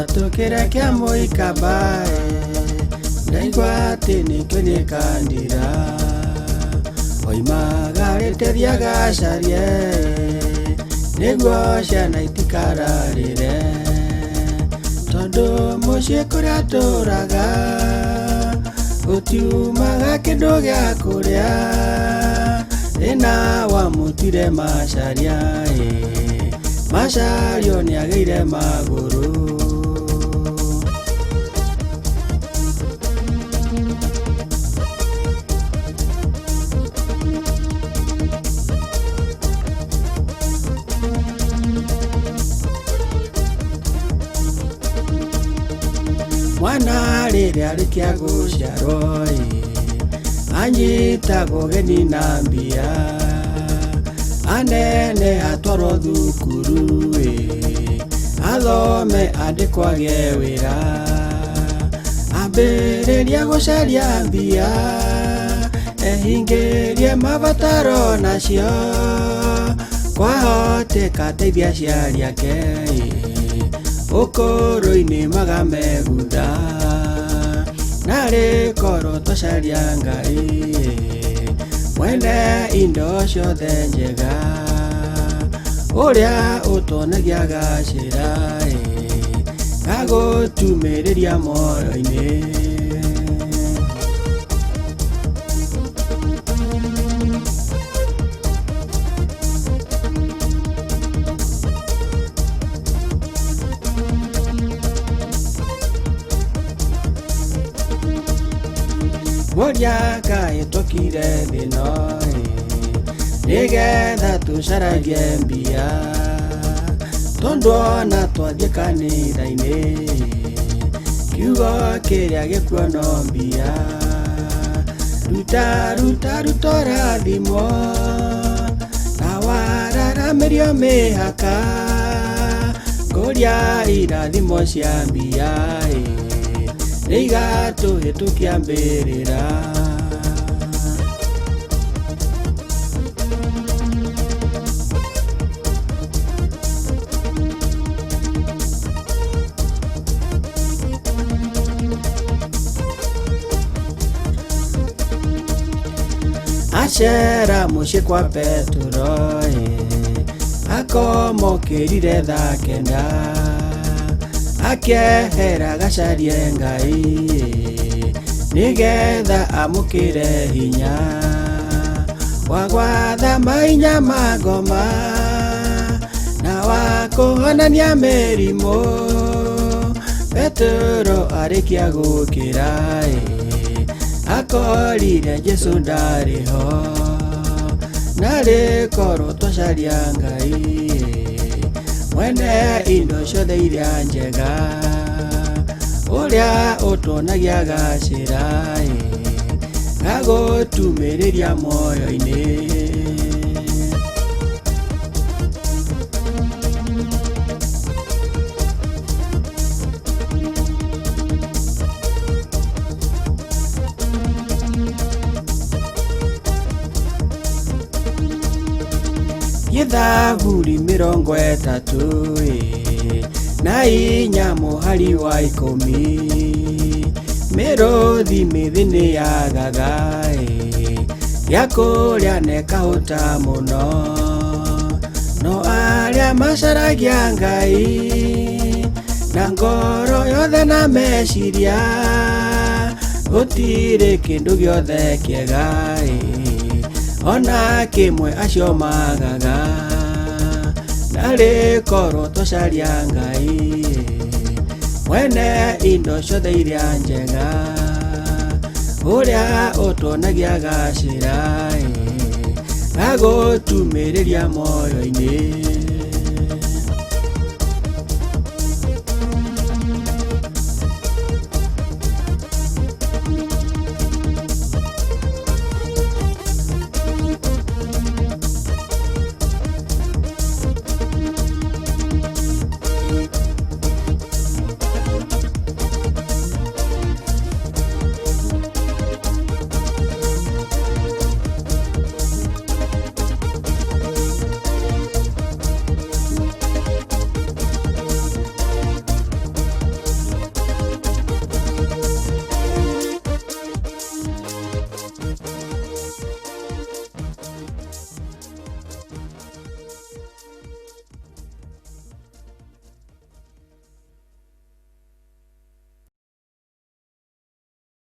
tukirekia muikabae ndaigua ati nitwenyekandira oimagarĩtĩria gacarie nĩguo ciana itikararĩre tondũ mũciĩ kũrĩa tũraga gũtiumaga kĩndũ gĩa kũrĩa ĩna wamũtire Macharia Machario nĩagĩire magũrũ. Mwana rĩrĩa arĩkia gũciarwo anyitagwo geni na mbia anene atwarwo thukuru athome andĩkwo agĩe wĩra ambĩrĩria gũcaria mbia ehingĩrie mabataro nacio kwahoteka ateithie aciari ake ũkũrũ-inĩ magamegutha narĩ korwo twacaria Ngai mwene indo ciothe njega ũrĩa ũtonagia gacĩra gagũtumĩrĩria moyo-inĩ. Moria Ngai tũkire thĩ ĩno nĩgetha tũcaragie mbia tondũ ona twathiĩ kanitha-inĩ kiugo kĩrĩa gĩkuo no mbia ruta rathimo na wararamĩrio mĩhaka ngũria irathimo cia mbia nĩigatũhĩtũkia mbĩrĩra. Acera mũciĩ kwa Petero akomokĩrire thaa kenda akehera gacarie Ngai nĩgetha amũkĩre hinya wa gwatha mainya ma ngoma na wa kũhonania mĩrimũ. Petero arĩkia gũkĩra akorire Jesu ndarĩ ho narĩ korwo twacaria Ngai mwene indo ciothe iria njega ũrĩa ũtonagia gacĩra gagũtumĩrĩria moyo-inĩ. Gĩthaburi 30 na inya mũhari wa 10 mĩrũthi mĩthĩ yagaga gĩa kũrĩa nekahũta mũno no arĩa macaragia Ngai na ngoro yothe na meciria gũtirĩ kĩndũ gĩothe kĩega ona kĩmwe acio magaga narĩ korwo twacaria Ngai mwene indo ciothe iria njega ũrĩa ũtonagia gacĩra gagũtumĩrĩria moyo-inĩ.